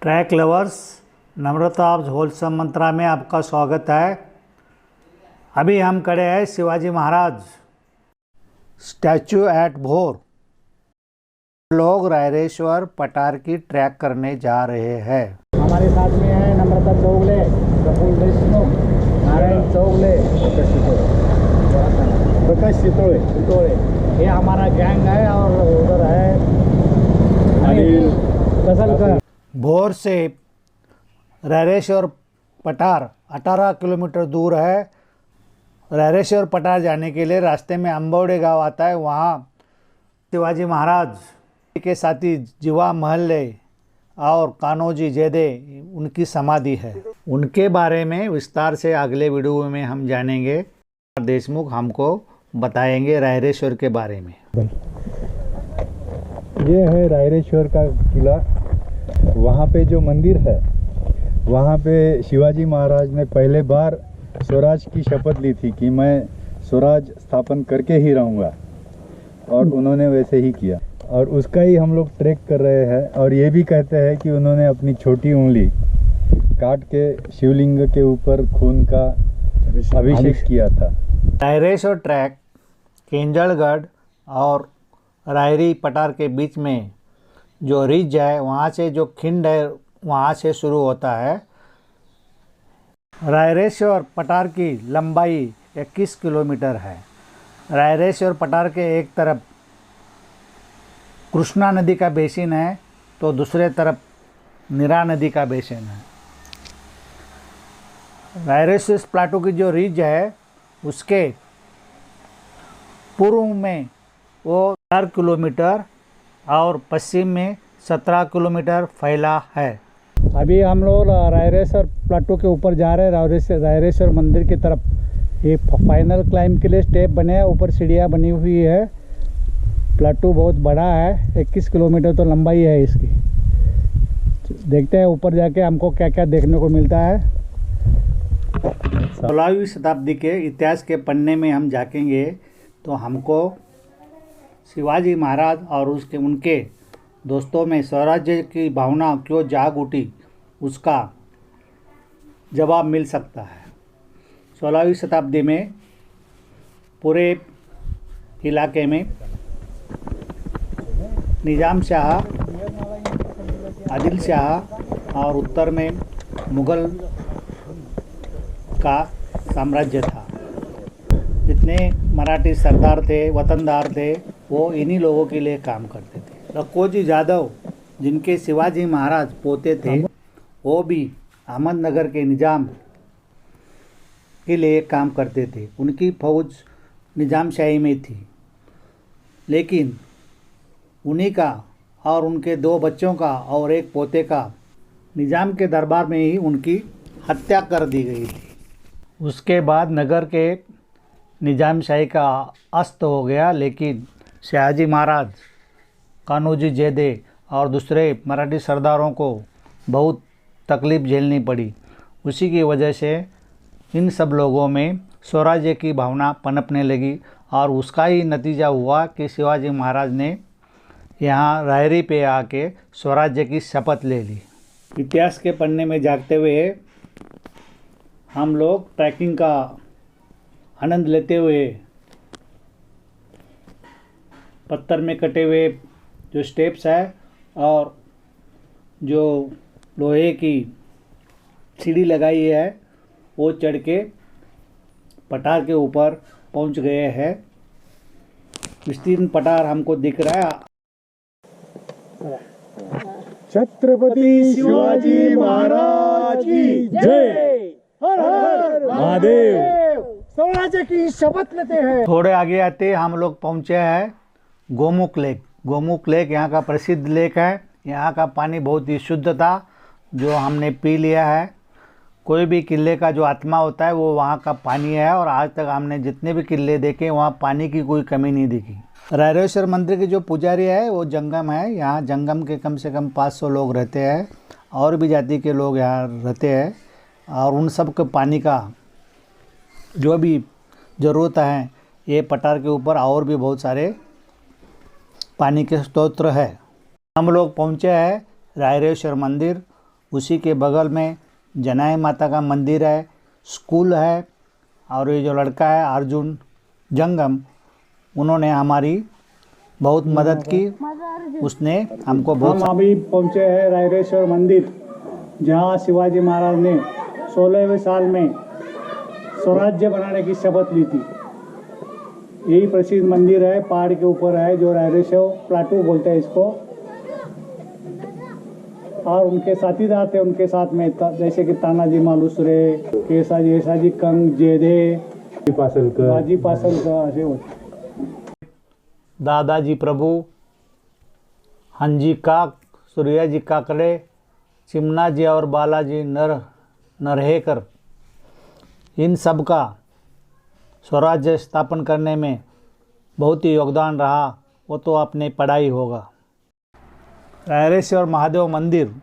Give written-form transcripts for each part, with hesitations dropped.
Track lovers, Namrata of wholesome Mantra में आपका स्वागत है। अभी हम खड़े हैं शिवाजी महाराज स्टैचू एट भोर। लोग रायरेश्वर पठार की ट्रैक करने जा रहे हैं। हमारे साथ में है नम्रता चौगले, प्रफुल्ल देशमुख, नारायण चौगले, प्रकाश सितोड़े। ये हमारा गैंग है और उधर है अनिल कसलकर। भोर से रायरेश्वर पठार 18 किलोमीटर दूर है। रायरेश्वर पठार जाने के लिए रास्ते में अंबौडे गांव आता है। वहाँ शिवाजी महाराज के साथी जीवा महल्ले और कान्होजी जेदे उनकी समाधि है। उनके बारे में विस्तार से अगले वीडियो में हम जानेंगे। देशमुख हमको बताएंगे रायरेश्वर के बारे में। ये है रायरेश्वर का किला। वहाँ पे जो मंदिर है, वहाँ पे शिवाजी महाराज ने पहले बार स्वराज की शपथ ली थी कि मैं स्वराज स्थापन करके ही रहूँगा, और उन्होंने वैसे ही किया। और उसका ही हम लोग ट्रैक कर रहे हैं। और ये भी कहते हैं कि उन्होंने अपनी छोटी उंगली काट के शिवलिंग के ऊपर खून का अभिषेक किया था। रायरेश्वर ट्रैक केंजलगढ़ और रायरी पठार के बीच में जो रिज है, वहाँ से जो खिंड है, वहाँ से शुरू होता है। रायरेश्वर पठार की लंबाई 21 किलोमीटर है। रायरेश्वर पठार के एक तरफ कृष्णा नदी का बेसिन है, तो दूसरे तरफ नीरा नदी का बेसिन है। रायरेश्वर प्लाटू की जो रिज है, उसके पूर्व में वो 4 किलोमीटर और पश्चिम में 17 किलोमीटर फैला है। अभी हम लोग रायरेश्वर प्लाटू के ऊपर जा रहे हैं, रायरेश्वर मंदिर की तरफ। ये फाइनल क्लाइंब के लिए स्टेप बने हैं, ऊपर सीढ़ियाँ बनी हुई है। प्लाटू बहुत बड़ा है, 21 किलोमीटर तो लंबाई है इसकी। देखते हैं ऊपर जाके हमको क्या क्या देखने को मिलता है। 16वीं शताब्दी के इतिहास के पन्ने में हम झाँकेंगे तो हमको शिवाजी महाराज और उनके दोस्तों में स्वराज्य की भावना क्यों जाग उठी, उसका जवाब मिल सकता है। 16वीं शताब्दी में पूरे इलाके में निजाम शाह, आदिल शाह और उत्तर में मुग़ल का साम्राज्य था। जितने मराठी सरदार थे, वतनदार थे, वो इन्हीं लोगों के लिए काम करते थे। लखोजी जादव, जिनके शिवाजी महाराज पोते थे, वो भी अहमदनगर के निजाम के लिए काम करते थे। उनकी फौज निजामशाही में थी, लेकिन उन्हीं का और उनके 2 बच्चों का और एक पोते का निजाम के दरबार में ही उनकी हत्या कर दी गई थी। उसके बाद नगर के निजामशाही का अस्त हो गया, लेकिन शिवाजी महाराज, कान्होजी जेदे और दूसरे मराठी सरदारों को बहुत तकलीफ़ झेलनी पड़ी। उसी की वजह से इन सब लोगों में स्वराज्य की भावना पनपने लगी, और उसका ही नतीजा हुआ कि शिवाजी महाराज ने यहाँ रायरी पे आके स्वराज्य की शपथ ले ली। इतिहास के पन्ने में झाँकते हुए हम लोग ट्रैकिंग का आनंद लेते हुए पत्थर में कटे हुए जो स्टेप्स है और जो लोहे की सीढ़ी लगाई है, वो चढ़ के पठार के ऊपर पहुंच गए हैं। विस्तीर्ण पठार हमको दिख रहा है। छत्रपति शिवाजी महाराज की जय। हर हर महादेव। स्वराज्य की शपथ लेते हैं। थोड़े आगे आते हम लोग पहुंचे हैं गोमुख लेक। गोमुख लेक यहाँ का प्रसिद्ध लेक है। यहाँ का पानी बहुत ही शुद्ध था, जो हमने पी लिया है। कोई भी किले का जो आत्मा होता है वो वहाँ का पानी है, और आज तक हमने जितने भी किले देखे वहाँ पानी की कोई कमी नहीं दिखी। रायरेश्वर मंदिर के जो पुजारी है वो जंगम है। यहाँ जंगम के कम से कम 500 लोग रहते हैं, और भी जाति के लोग यहाँ रहते हैं, और उन सब के पानी का जो भी ज़रूरत है, ये पठार के ऊपर और भी बहुत सारे पानी के स्तोत्र है। हम लोग पहुँचे हैं रायरेश्वर मंदिर, उसी के बगल में जनाई माता का मंदिर है, स्कूल है। और ये जो लड़का है अर्जुन जंगम, उन्होंने हमारी बहुत मदद की। उसने हमको बहुत हम अभी पहुंचे हैं रायरेश्वर मंदिर, जहां शिवाजी महाराज ने 16वें साल में स्वराज्य बनाने की शपथ ली थी। यही प्रसिद्ध मंदिर है, पहाड़ के ऊपर है, जो रायरेश्वर प्लाटू बोलते हैं इसको। और उनके साथीदार थे उनके साथ में, जैसे कि तानाजी मालुसरे, केसाजी कंग, जेदे, बाजी पासलकर असे होते। दादाजी प्रभु, हंजी काक, सूर्याजी काकड़े, चिमना जी और बालाजी नरहेकर, इन सब का स्वराज्य स्थापन करने में बहुत ही योगदान रहा। वो तो आपने पढ़ाई होगा। रायरेश्वर महादेव मंदिर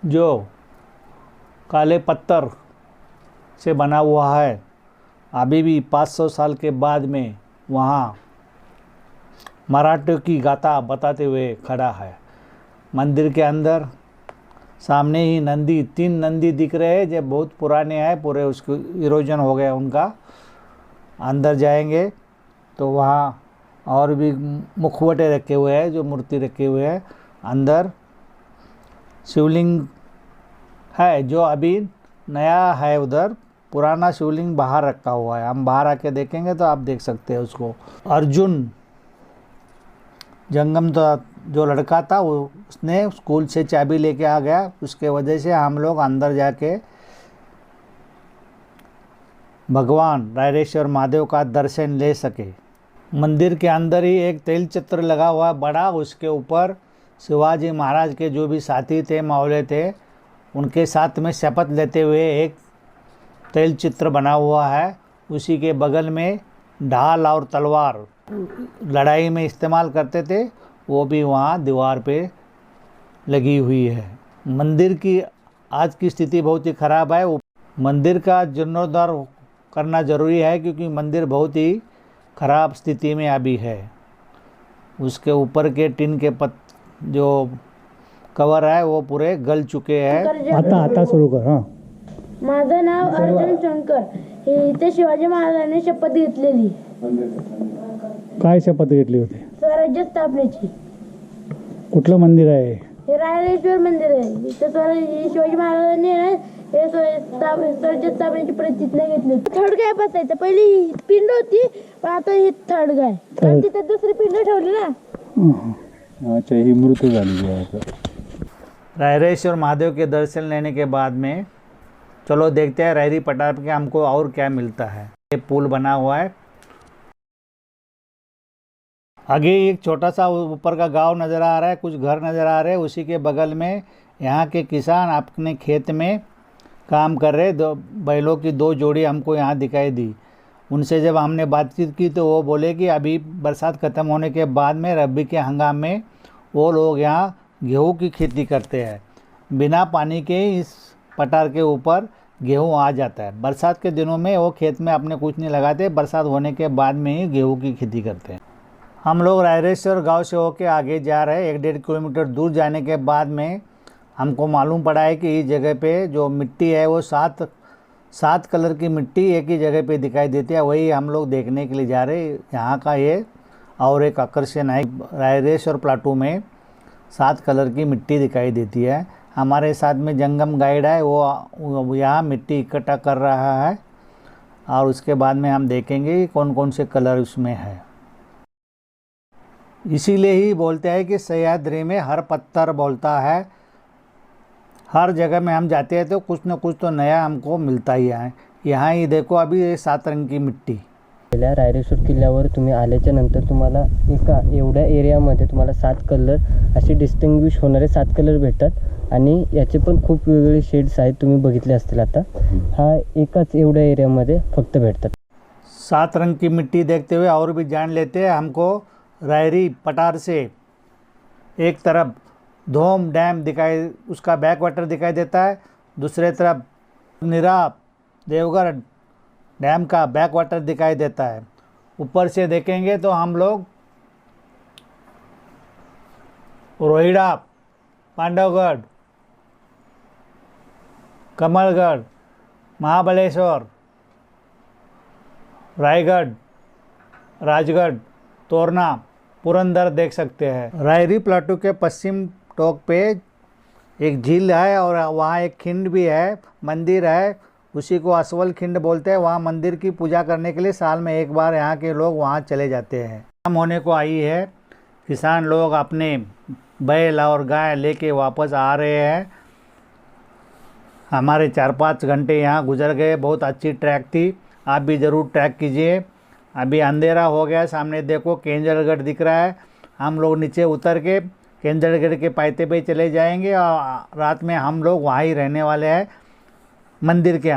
जो काले पत्थर से बना हुआ है, अभी भी 500 साल के बाद में वहाँ मराठियों की गाथा बताते हुए खड़ा है। मंदिर के अंदर सामने ही नंदी, 3 नंदी दिख रहे हैं जो बहुत पुराने हैं, पूरे उसको इरोजन हो गया उनका। अंदर जाएंगे तो वहाँ और भी मुखवटे रखे हुए हैं, जो मूर्ति रखे हुए हैं। अंदर शिवलिंग है जो अभी नया है, उधर पुराना शिवलिंग बाहर रखा हुआ है। हम बाहर आके देखेंगे तो आप देख सकते हैं उसको। अर्जुन जंगम तो जो लड़का था वो, उसने स्कूल से चाबी लेके आ गया, उसके वजह से हम लोग अंदर जाके भगवान रायरेश्वर महादेव का दर्शन ले सके। मंदिर के अंदर ही एक तेल चित्र लगा हुआ है बड़ा, उसके ऊपर शिवाजी महाराज के जो भी साथी थे, मावले थे, उनके साथ में शपथ लेते हुए एक तेल चित्र बना हुआ है। उसी के बगल में ढाल और तलवार लड़ाई में इस्तेमाल करते थे, वो भी वहाँ दीवार पे लगी हुई है। मंदिर की आज की स्थिति बहुत ही ख़राब है। मंदिर का जीर्णोद्धार करना ज़रूरी है, क्योंकि मंदिर बहुत ही ख़राब स्थिति में अभी है। उसके ऊपर के टिन के जो कवर है वो पूरे गल चुके हैं। आता सुरू कर। हां, माझं नाव अर्जुन शंकर. हे इथे शिवाजी महाराजांनी शपथ घेतलेली काय शपथ घेतली होती? स्वराज्य स्थापनेची. कुठलं मंदिर आहे? हे रायरेश्वर मंदिर आहे. इथे शिवाजी महाराजांनी हे स्वराज्य स्थापनेची प्रतिज्ञा घेतली होती. थर्ड गाय बसायचं, पहिली पिंड होती, पण आता ही थर्ड गाय. कारण तिथे दुसरी पिंड ठेवली ना. अच्छा, ही मृत्यू झालेली आहे. रायरेश्वर महादेव के दर्शन लेने के बाद में चलो देखते हैं रायरी पठार के हमको और क्या मिलता है। ये पुल बना हुआ है, आगे एक छोटा सा ऊपर का गांव नज़र आ रहा है, कुछ घर नज़र आ रहे हैं। उसी के बगल में यहाँ के किसान अपने खेत में काम कर रहे। बैलों की 2 जोड़ी हमको यहाँ दिखाई दी। उनसे जब हमने बातचीत की तो वो बोले कि अभी बरसात ख़त्म होने के बाद में रबी के हंगाम में वो लोग यहाँ गेहूँ की खेती करते हैं। बिना पानी के इस पठार के ऊपर गेहूँ आ जाता है। बरसात के दिनों में वो खेत में अपने कुछ नहीं लगाते, बरसात होने के बाद में ही गेहूँ की खेती करते हैं। हम लोग रायरेश्वर गांव से होके आगे जा रहे हैं। 1-1.5 किलोमीटर दूर जाने के बाद में हमको मालूम पड़ा है कि इस जगह पे जो मिट्टी है वो 7 कलर की मिट्टी एक ही जगह पे दिखाई देती है। वही हम लोग देखने के लिए जा रहे हैं। यहाँ का ये और एक आकर्षण है, रायरेश्वर प्लाटू में 7 कलर की मिट्टी दिखाई देती है। हमारे साथ में जंगम गाइड है, वो यहाँ मिट्टी इकट्ठा कर रहा है और उसके बाद में हम देखेंगे कि कौन कौन से कलर उसमें है। इसीलिए ही बोलते हैं कि सह्याद्री में हर पत्थर बोलता है। हर जगह में हम जाते हैं तो कुछ न कुछ तो नया हमको मिलता ही है। यहाँ ही देखो, अभी ये 7 रंग की मिट्टी। पहिल्या रायरेश्वर किल्ल्यावर तुम्ही आल्याच्या नंतर तुम्हाला एका एवढ्या एरियामध्ये तुम्हाला 7 कलर असे डिस्टिंग्विश होणारे 7 कलर भेटतात आणि याचे पण खूप वेगवेगळे शेड्स आहेत, तुम्ही बघितले असतील आता. हा एकाच एवढ्या एरियामध्ये फक्त भेटतात. 7 रंग की मिट्टी देखते हुए और भी जान लेते हैं। हमको रायरी पठार से एक तरफ धोम डैम दिखाई, उसका बैक वाटर दिखाई देता है, दूसरे तरफ निराब देवगढ़ डैम का बैक वाटर दिखाई देता है। ऊपर से देखेंगे तो हम लोग रोहिड़ा, पांडवगढ़ कमलगढ़, महाबलेश्वर, रायगढ़, राजगढ़, तोरना, पुरंदर देख सकते हैं। रायरी प्लाटू के पश्चिम टोक पे एक झील है और वहाँ एक खिंड भी है, मंदिर है, उसी को असवल खिंड बोलते हैं। वहाँ मंदिर की पूजा करने के लिए साल में एक बार यहाँ के लोग वहाँ चले जाते हैं। शाम होने को आई है, किसान लोग अपने बैल और गाय लेके वापस आ रहे हैं। हमारे 4-5 घंटे यहाँ गुजर गए, बहुत अच्छी ट्रैक थी। आप भी ज़रूर ट्रैक कीजिए। अभी अंधेरा हो गया, सामने देखो केंजलगढ़ दिख रहा है। हम लोग नीचे उतर के केंजलगढ़ के पायते पे चले जाएंगे और रात में हम लोग वहाँ ही रहने वाले हैं मंदिर के